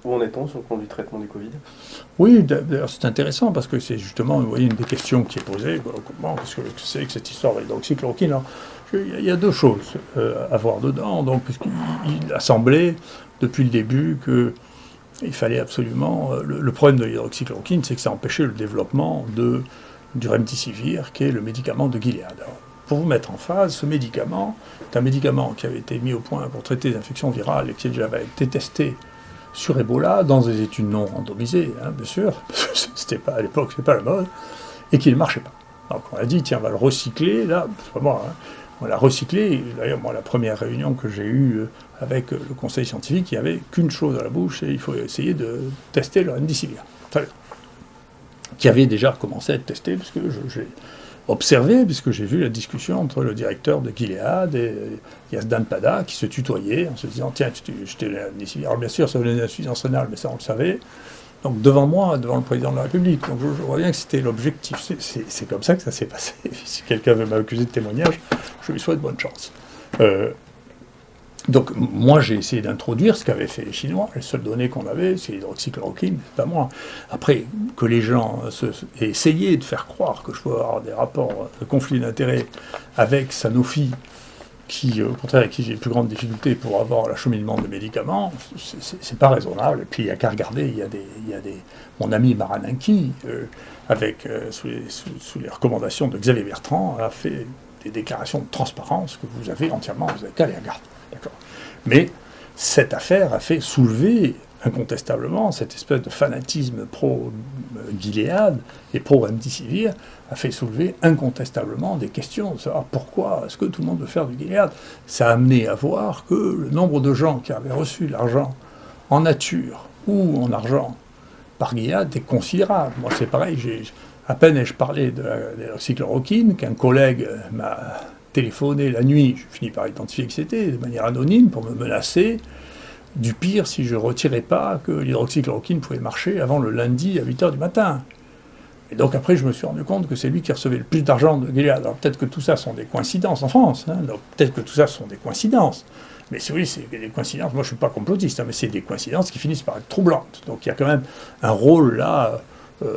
Où en est-on sur le plan du traitement du Covid? Oui, d'ailleurs c'est intéressant parce que c'est justement, vous voyez, une des questions qui est posée. Comment, qu'est-ce que c'est que cette histoire de l'hydroxychloroquine? Alors, il y a deux choses à voir dedans. Donc, il a semblé depuis le début qu'il fallait absolument. Le problème de l'hydroxychloroquine, c'est que ça empêchait le développement du remdesivir, qui est le médicament de Gilead. Alors, pour vous mettre en phase, ce médicament est un médicament qui avait été mis au point pour traiter des infections virales et qui avait été testé sur Ebola, dans des études non randomisées, hein, bien sûr, c'était pas, à l'époque, c'était pas la mode, et qui ne marchait pas. Donc on a dit, tiens, on va le recycler, là, c'est pas moi, hein, on l'a recyclé, d'ailleurs, moi, la première réunion que j'ai eue avec le conseil scientifique, il n'y avait qu'une chose à la bouche, et il faut essayer de tester le remdesivir. Très bien. Qui avait déjà commencé à être testé, parce que j'ai observé, puisque j'ai vu la discussion entre le directeur de Gilead et Yazdan Pada, qui se tutoyaient en se disant, tiens, je t'ai le remdesivir. Alors bien sûr, ça venait d'insuffisance rénale, mais ça on le savait. Donc devant moi, devant le président de la République. Donc je vois bien que c'était l'objectif. C'est comme ça que ça s'est passé. Si quelqu'un veut m'accuser de témoignage, je lui souhaite bonne chance. Donc moi j'ai essayé d'introduire ce qu'avaient fait les Chinois. Les seules données qu'on avait, c'est l'hydroxychloroquine, c'est pas moi. Après, que les gens aient essayé de faire croire que je peux avoir des rapports de conflit d'intérêts avec Sanofi, qui, au contraire, avec qui j'ai les plus grandes difficultés pour avoir l'acheminement de médicaments, c'est pas raisonnable. Et puis il n'y a qu'à regarder, il y a des mon ami Marananki, sous les recommandations de Xavier Bertrand, a fait des déclarations de transparence que vous avez entièrement, vous n'avez qu'à les regarder. D'accord. Mais cette affaire a fait soulever incontestablement cette espèce de fanatisme pro-Gilead et pro-remdesivir a fait soulever incontestablement des questions de savoir pourquoi est-ce que tout le monde veut faire du Gilead. Ça a amené à voir que le nombre de gens qui avaient reçu l'argent en nature ou en argent par Gilead est considérable. Moi c'est pareil, à peine ai-je parlé de l'hydroxychloroquine qu'un collègue m'a téléphoné la nuit, je finis par identifier que c'était, de manière anonyme, pour me menacer du pire si je ne retirais pas que l'hydroxychloroquine pouvait marcher avant le lundi à 8h du matin. Et donc après, je me suis rendu compte que c'est lui qui recevait le plus d'argent de Gilead. Alors peut-être que tout ça sont des coïncidences en France, hein, donc peut-être que tout ça sont des coïncidences. Mais oui, c'est des coïncidences, moi je ne suis pas complotiste, hein, mais c'est des coïncidences qui finissent par être troublantes. Donc il y a quand même un rôle là, dont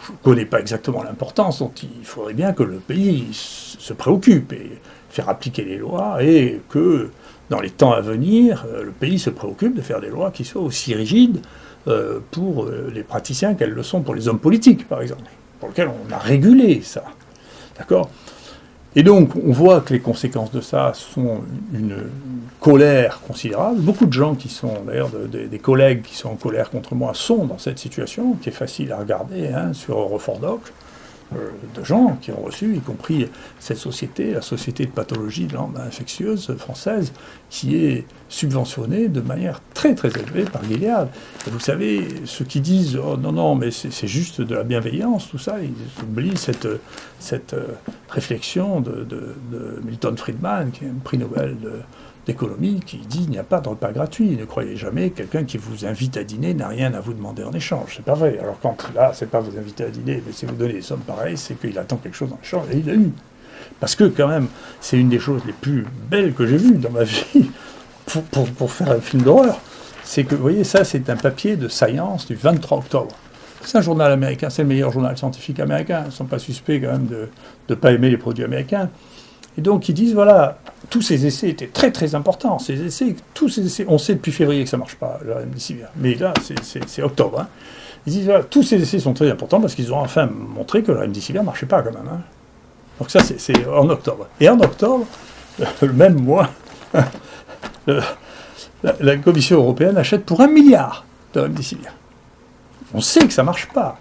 je ne connais pas exactement l'importance, dont il faudrait bien que le pays se préoccupe et faire appliquer les lois, et que dans les temps à venir, le pays se préoccupe de faire des lois qui soient aussi rigides pour les praticiens qu'elles le sont pour les hommes politiques, par exemple, pour lesquels on a régulé ça. D'accord ? Et donc, on voit que les conséquences de ça sont une colère considérable. Beaucoup de gens qui sont, d'ailleurs, des collègues qui sont en colère contre moi, sont dans cette situation, qui est facile à regarder hein, sur Eurofordoc, de gens qui ont reçu, y compris cette société, la société de pathologie de l'âme infectieuse française, qui est subventionnée de manière très très élevée par Gilead. Et vous savez, ceux qui disent « Oh non, non, mais c'est juste de la bienveillance », tout ça, ils oublient cette réflexion de Milton Friedman, qui est un prix Nobel d'économie, qui dit « Il n'y a pas de repas gratuit. Ne croyez jamais que quelqu'un qui vous invite à dîner n'a rien à vous demander en échange. » C'est pas vrai. Alors quand là, c'est pas vous inviter à dîner, mais c'est vous donner des sommes pareilles, c'est qu'il attend quelque chose en échange, et il l'a eu. Parce que quand même, c'est une des choses les plus belles que j'ai vues dans ma vie pour faire un film d'horreur. C'est que, vous voyez, ça, c'est un papier de Science du 23 octobre. C'est un journal américain, c'est le meilleur journal scientifique américain. Ils ne sont pas suspects quand même de ne pas aimer les produits américains. Et donc ils disent, voilà, tous ces essais étaient très très importants. Tous ces essais, on sait depuis février que ça ne marche pas, le remdesivir. Mais là, c'est octobre. Hein. Ils disent, voilà, tous ces essais sont très importants parce qu'ils ont enfin montré que le remdesivir ne marchait pas quand même. Hein. Donc ça, c'est en octobre. Et en octobre, le même mois, la Commission européenne achète pour 1 milliard de remdesivir. On sait que ça ne marche pas.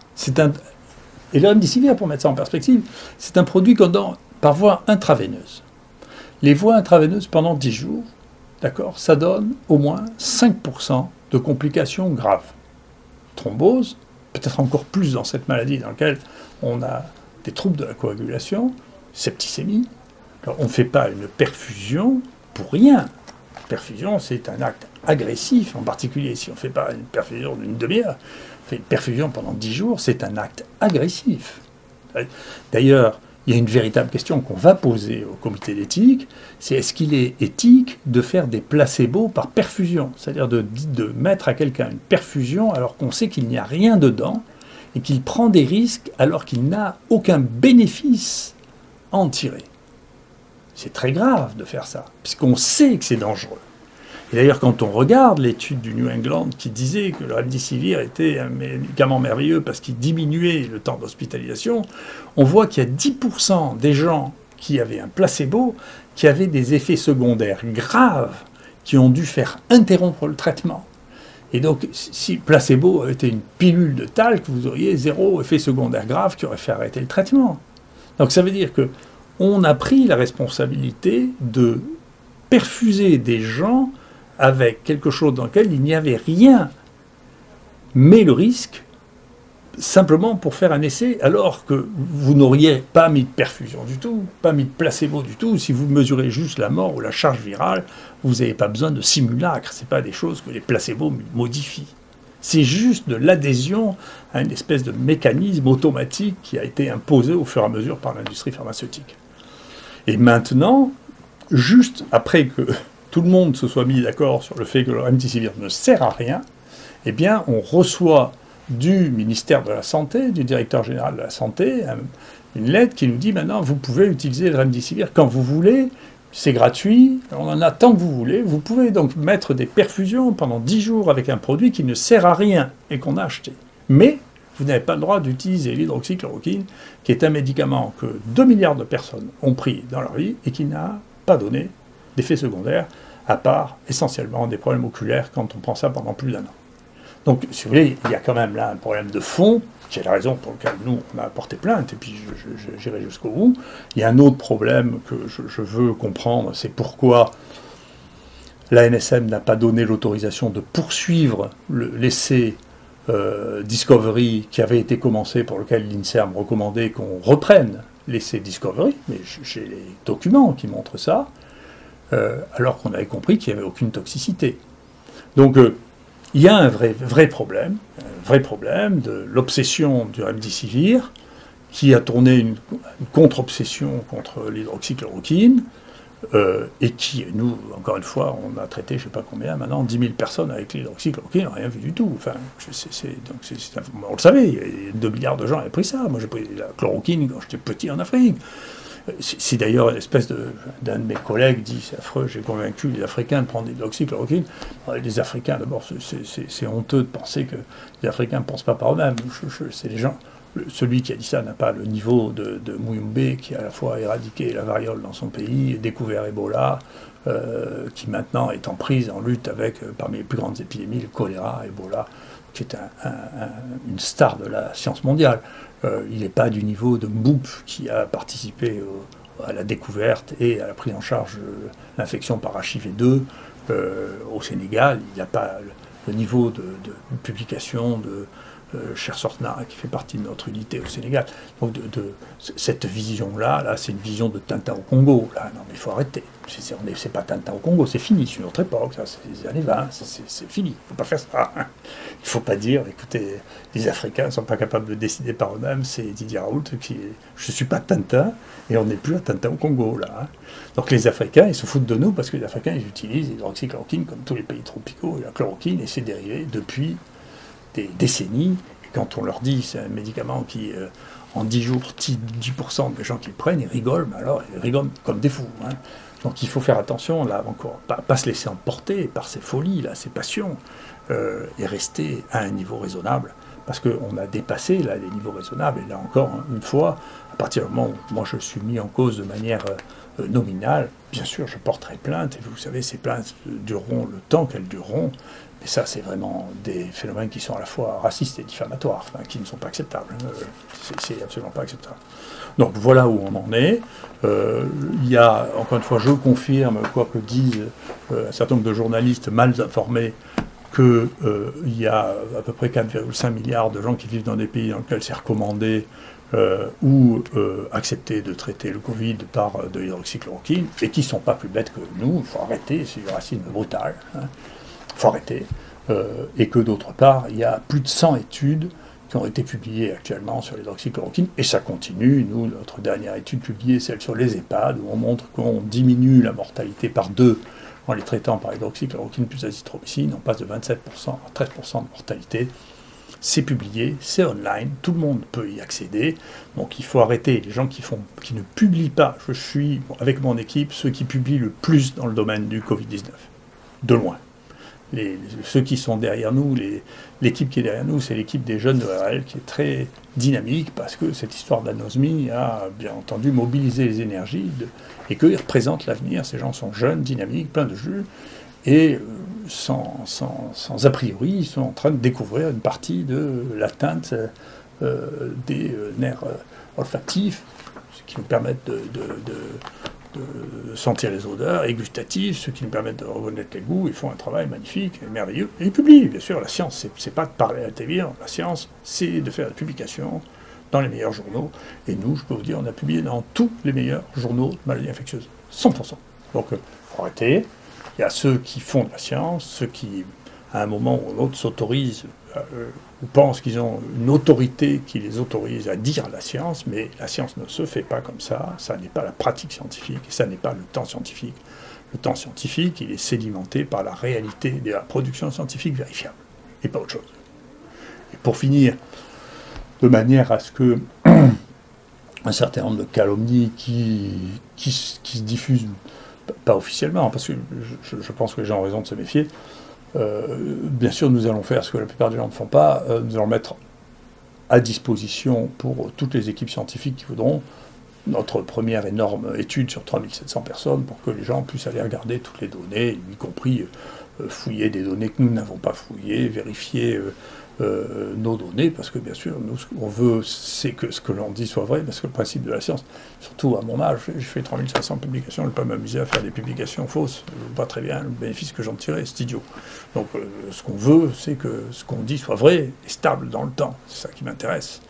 Et le remdesivir, pour mettre ça en perspective, c'est un produit qu'on donne par voie intraveineuse. Les voies intraveineuses pendant 10 jours, d'accord, ça donne au moins 5% de complications graves. Thrombose, peut-être encore plus dans cette maladie dans laquelle on a des troubles de la coagulation, septicémie. Alors, on ne fait pas une perfusion pour rien. La perfusion, c'est un acte agressif, en particulier si on ne fait pas une perfusion d'une demi-heure. On fait une perfusion pendant 10 jours, c'est un acte agressif. D'ailleurs, il y a une véritable question qu'on va poser au comité d'éthique, c'est est-ce qu'il est éthique de faire des placebos par perfusion, c'est-à-dire de mettre à quelqu'un une perfusion alors qu'on sait qu'il n'y a rien dedans et qu'il prend des risques alors qu'il n'a aucun bénéfice à en tirer. C'est très grave de faire ça, puisqu'on sait que c'est dangereux. Et d'ailleurs, quand on regarde l'étude du New England qui disait que le remdesivir était un médicament merveilleux parce qu'il diminuait le temps d'hospitalisation, on voit qu'il y a 10% des gens qui avaient un placebo qui avaient des effets secondaires graves qui ont dû faire interrompre le traitement. Et donc, si placebo avait été une pilule de talc, vous auriez 0 effet secondaire grave qui aurait fait arrêter le traitement. Donc ça veut dire qu'on a pris la responsabilité de perfuser des gens avec quelque chose dans lequel il n'y avait rien, mais le risque, simplement pour faire un essai, alors que vous n'auriez pas mis de perfusion du tout, pas mis de placebo du tout. Si vous mesurez juste la mort ou la charge virale, vous n'avez pas besoin de simulacre. Ce n'est pas des choses que les placebos modifient. C'est juste de l'adhésion à une espèce de mécanisme automatique qui a été imposé au fur et à mesure par l'industrie pharmaceutique. Et maintenant, juste après que tout le monde se soit mis d'accord sur le fait que le remdesivir ne sert à rien, eh bien, on reçoit du ministère de la Santé, du directeur général de la Santé, une lettre qui nous dit maintenant, vous pouvez utiliser le remdesivir quand vous voulez, c'est gratuit, on en a tant que vous voulez, vous pouvez donc mettre des perfusions pendant 10 jours avec un produit qui ne sert à rien et qu'on a acheté. Mais vous n'avez pas le droit d'utiliser l'hydroxychloroquine, qui est un médicament que 2 milliards de personnes ont pris dans leur vie et qui n'a pas donné d'effets secondaires, à part essentiellement des problèmes oculaires quand on prend ça pendant plus d'un an. Donc, si vous voulez, il y a quand même là un problème de fond, qui est la raison pour laquelle nous, on a porté plainte, et puis j'irai jusqu'au bout. Il y a un autre problème que je veux comprendre, c'est pourquoi l'ANSM n'a pas donné l'autorisation de poursuivre l'essai Discovery qui avait été commencé, pour lequel l'INSERM recommandait qu'on reprenne l'essai Discovery, mais j'ai les documents qui montrent ça, alors qu'on avait compris qu'il n'y avait aucune toxicité. Donc, il y a un vrai problème de l'obsession du remdesivir, qui a tourné une contre-obsession contre l'hydroxychloroquine, et qui, nous, encore une fois, on a traité, je ne sais pas combien, maintenant, 10 000 personnes avec l'hydroxychloroquine, on n'a rien vu du tout. Enfin, on le savait, il y a 2 milliards de gens qui avaient pris ça. Moi, j'ai pris la chloroquine quand j'étais petit en Afrique. Si d'ailleurs une espèce d'un de mes collègues dit c'est affreux, j'ai convaincu les Africains de prendre de l'hydroxychloroquine. Les Africains, d'abord, c'est honteux de penser que les Africains ne pensent pas par eux-mêmes. C'est les gens. Celui qui a dit ça n'a pas le niveau de Muyumbe, qui a à la fois éradiqué la variole dans son pays, découvert Ebola, qui maintenant est en prise, en lutte avec, parmi les plus grandes épidémies, le choléra, Ebola, qui est une star de la science mondiale. Il n'est pas du niveau de Mboup, qui a participé à la découverte et à la prise en charge de l'infection par HIV2 au Sénégal. Il n'a pas le niveau de publication de Cher Sortna, qui fait partie de notre unité au Sénégal. Donc cette vision-là, c'est une vision de Tintin au Congo. Là, non, mais il faut arrêter. C'est pas Tintin au Congo, c'est fini, c'est une autre époque, ça, c'est les années 20, c'est fini. Il ne faut pas faire ça. Il ne faut pas dire, écoutez, les Africains ne sont pas capables de décider par eux-mêmes, c'est Didier Raoult qui est... Je ne suis pas Tintin, et on n'est plus à Tintin au Congo, là. Donc les Africains, ils se foutent de nous, parce que les Africains, ils utilisent l'hydroxychloroquine comme tous les pays tropicaux, et la chloroquine et ses dérivés depuis des décennies, et quand on leur dit c'est un médicament qui, en 10 jours, 10% des gens qui le prennent, ils rigolent, mais alors ils rigolent comme des fous. Hein. Donc il faut faire attention, là encore, pas se laisser emporter par ces folies, là, ces passions, et rester à un niveau raisonnable, parce qu'on a dépassé là, les niveaux raisonnables, et là encore, une fois, à partir du moment où moi je suis mis en cause de manière nominale, bien sûr je porterai plainte, et vous savez, ces plaintes dureront le temps qu'elles dureront. Et ça, c'est vraiment des phénomènes qui sont à la fois racistes et diffamatoires, enfin, qui ne sont pas acceptables. C'est absolument pas acceptable. Donc voilà où on en est. Il y a, encore une fois, je confirme, quoi que disent un certain nombre de journalistes mal informés, qu'il y a à peu près 4,5 milliards de gens qui vivent dans des pays dans lesquels c'est recommandé ou accepter de traiter le Covid par de l'hydroxychloroquine, et qui ne sont pas plus bêtes que nous. Il faut arrêter, c'est du racisme brutal. Hein. Il faut arrêter. Et que d'autre part, il y a plus de 100 études qui ont été publiées actuellement sur l'hydroxychloroquine, et ça continue. Nous, notre dernière étude publiée, celle sur les EHPAD, où on montre qu'on diminue la mortalité par 2 en les traitant par hydroxychloroquine plus azithromycine, on passe de 27% à 13% de mortalité. C'est publié, c'est online, tout le monde peut y accéder. Donc il faut arrêter les gens qui ne publient pas. Je suis, avec mon équipe, ceux qui publient le plus dans le domaine du Covid-19, de loin. Ceux qui sont derrière nous, l'équipe qui est derrière nous, c'est l'équipe des jeunes de RL qui est très dynamique, parce que cette histoire d'anosmie a bien entendu mobilisé les énergies et qu'ils représentent l'avenir. Ces gens sont jeunes, dynamiques, pleins de jus, et sans a priori, ils sont en train de découvrir une partie de l'atteinte des nerfs olfactifs, ce qui nous permettent de sentir les odeurs, et gustatifs, ce qui nous permettent de reconnaître les goûts. Ils font un travail magnifique et merveilleux. Et ils publient, bien sûr. La science, c'est pas de parler à la télévision. La science, c'est de faire des publications dans les meilleurs journaux. Et nous, je peux vous dire, on a publié dans tous les meilleurs journaux de maladies infectieuses. 100%. Donc, il faut arrêter. Il y a ceux qui font de la science, ceux qui, à un moment ou l'autre, s'autorisent ou pensent qu'ils ont une autorité qui les autorise à dire la science, mais la science ne se fait pas comme ça n'est pas la pratique scientifique, et ça n'est pas le temps scientifique. Le temps scientifique, il est sédimenté par la réalité de la production scientifique vérifiable, et pas autre chose. Et pour finir, de manière à ce que un certain nombre de calomnies qui se diffusent, pas officiellement, parce que je pense que les gens ont raison de se méfier. Bien sûr, nous allons faire ce que la plupart des gens ne font pas, nous allons mettre à disposition pour toutes les équipes scientifiques qui voudront notre première énorme étude sur 3700 personnes pour que les gens puissent aller regarder toutes les données, y compris fouiller des données que nous n'avons pas fouillées, vérifier nos données, parce que bien sûr, nous, ce qu'on veut, c'est que ce que l'on dit soit vrai, parce que le principe de la science, surtout à mon âge, je fais 3500 publications, je ne vais pas m'amuser à faire des publications fausses, je ne vois pas très bien le bénéfice que j'en tirais, c'est idiot. Donc ce qu'on veut, c'est que ce qu'on dit soit vrai et stable dans le temps, c'est ça qui m'intéresse.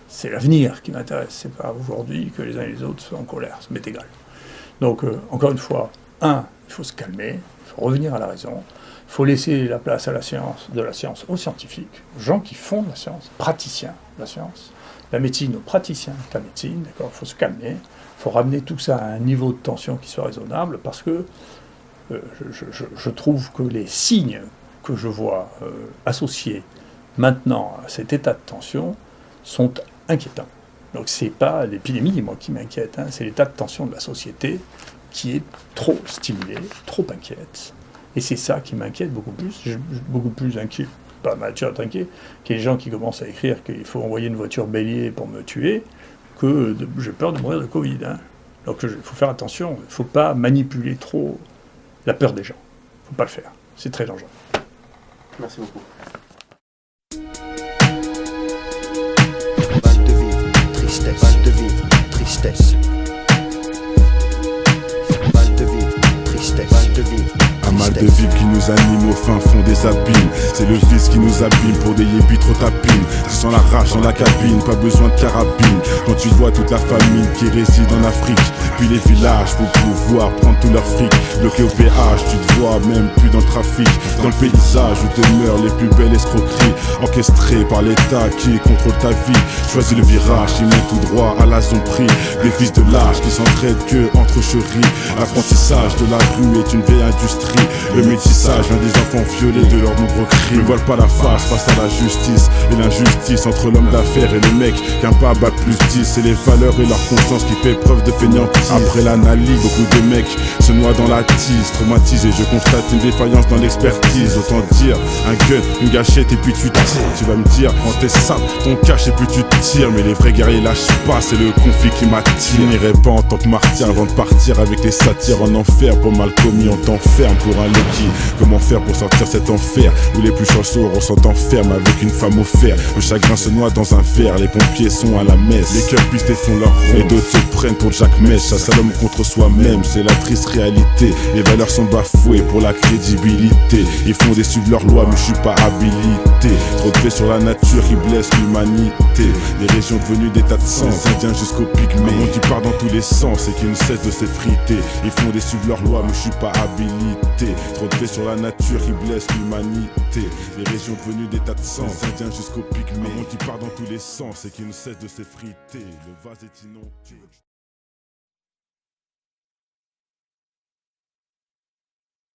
C'est l'avenir qui m'intéresse, c'est pas aujourd'hui que les uns et les autres soient en colère, ça m'est égal. Donc, encore une fois, il faut se calmer, il faut revenir à la raison, il faut laisser la place à la science, de la science aux scientifiques, aux gens qui font de la science, praticiens de la science, la médecine aux praticiens de la médecine, d'accord, il faut se calmer, il faut ramener tout ça à un niveau de tension qui soit raisonnable, parce que je trouve que les signes que je vois associés maintenant à cet état de tension sont inquiétants. Donc c'est pas l'épidémie, moi, qui m'inquiète, c'est l'état de tension de la société qui est trop stimulé, trop inquiète. Et c'est ça qui m'inquiète beaucoup plus. Je suis beaucoup plus inquiet, pas mal inquiet, qu'il y ait des gens qui commencent à écrire qu'il faut envoyer une voiture bélier pour me tuer, que j'ai peur de mourir de Covid. Donc il faut faire attention, il ne faut pas manipuler trop la peur des gens. Il ne faut pas le faire. C'est très dangereux. Merci beaucoup. Mal de vivre, tristesse. Mal de vivre, tristesse. Mal de vivre, tristesse. Mal de vivre. Un mal de vivre qui nous anime au fin fond des abîmes. C'est le vice qui nous abîme pour des yébis trop tapines. Tu sens la rage dans la cabine, pas besoin de carabine. Quand tu vois toute la famille qui réside en Afrique, puis les villages pour pouvoir prendre tout leur fric. Bloqué au péage, tu te vois même plus dans le trafic. Dans le paysage où demeurent les plus belles escroqueries, orchestrées par l'État qui contrôle ta vie. Choisis le virage qui mène tout droit à la prix. Des fils de l'âge qui s'entraident que entre chéris. L'apprentissage de la rue est une vieille industrie. Le métissage vient des enfants violés de leurs nombreux crimes. Ne voilent pas la face face à la justice et l'injustice entre l'homme d'affaires et le mec qu'un pas bat plus 10. C'est les valeurs et leur conscience qui fait preuve de fainéantise. Après l'analyse, beaucoup de mecs se noient dans la tise. Traumatisé, je constate une défaillance dans l'expertise. Autant dire un gun, une gâchette et puis tu tires. Tu vas me dire quand t'es sale, ton cache et puis tu tires. Mais les vrais guerriers lâchent pas, c'est le conflit qui m'attire. Je n'irai pas en tant que martyr avant de partir avec les satires en enfer. Pour mal commis, on t'enferme pour un Loki. Comment faire pour sortir cet enfer où les plus chanceux ressentent enferme avec une femme au fer. Le chagrin se noie dans un verre, les pompiers sont à la messe. Les cœurs pistés font leur rond et d'autres se prennent pour Jack Mèche. Chasse à l'homme contre soi-même, c'est la triste réalité. Les valeurs sont bafouées pour la crédibilité. Ils font des suivre leurs lois mais je suis pas habilité. Trop de faits sur la nature qui blesse l'humanité. Les régions devenues des tas de sens, indiens jusqu'au pygmée. Un monde qui part dans tous les sens et qui ne cesse de s'effriter. Ils font des suivre leurs lois mais je suis pas habilité. Trop de faits sur la la nature qui blesse l'humanité. Les régions venues des tas de sens, indiens jusqu'au pygmée. Un monde qui part dans tous les sens et qui ne cesse de s'effriter. Le vase est inondé.